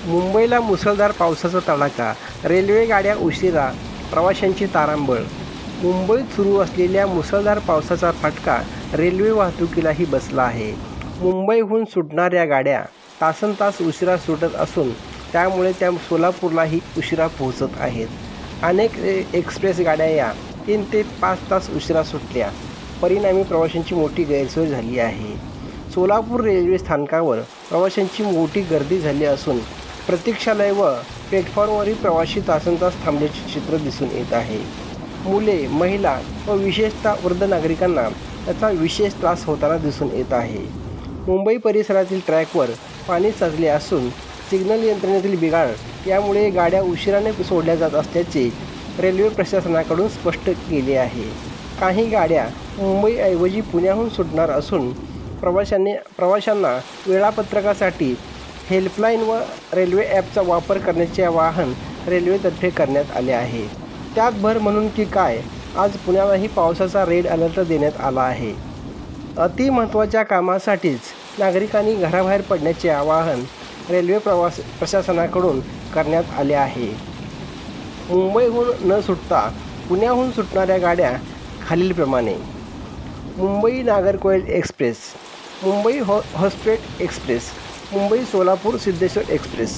मुंबईला मुसळधार पावसाचा तडाखा, रेल्वे गाड्या उशिरा, प्रवाशांची तारांबळ. मुंबईत सुरू असलेल्या मुसळधार पावसाचा फटका रेल्वे वाहतुकीलाही बसला आहे. मुंबईहून सुटणाऱ्या गाड्या तासनतास उशिरा सुटत असून त्यामुळे त्या सोलापूरलाही उशिरा पोहोचत आहेत. अनेक एक्सप्रेस गाड्या या 3 ते 5 तास उशिरा सुटल्या. परिणामी प्रवाशांची मोठी गैरसोय झाली आहे. सोलापूर रेल्वे स्थानकावर प्रवाशांची मोठी गर्दी झाली असून प्रतीक्षालय व प्लॅटफॉर्मवरील प्रवासी तासनतास थांबल्याचे चित्र दिसून येत आहे. मुले, महिला व विशेषतः वृद्ध नागरिकांना याचा विशेष त्रास होताना दिसून येत आहे. मुंबई परिसरातील ट्रॅकवर पाणी साचले असून सिग्नल यंत्रणेतील बिघाड यामुळे गाड्या उशिराने सोडल्या जात असल्याचे रेल्वे प्रशासनाकडून स्पष्ट केले आहे. काही गाड्या मुंबईऐवजी पुण्याहून सुटणार असून प्रवाशांना वेळापत्रकासाठी हेल्पलाईन व रेल्वे ॲपचा वापर करण्याचे आवाहन रेल्वेतर्फे करण्यात आले आहे. त्यात भर म्हणून की काय, आज पुण्यालाही पावसाचा रेड अलर्ट देण्यात आला आहे. अतिमहत्त्वाच्या कामासाठीच नागरिकांनी घराबाहेर पडण्याचे आवाहन रेल्वे प्रशासनाकडून करण्यात आले आहे. मुंबईहून न सुटता पुण्याहून सुटणाऱ्या गाड्या खालीलप्रमाणे: Mumbai Nagercoil express, Mumbai Hospet express, Mumbai Solapur Siddheshwar express.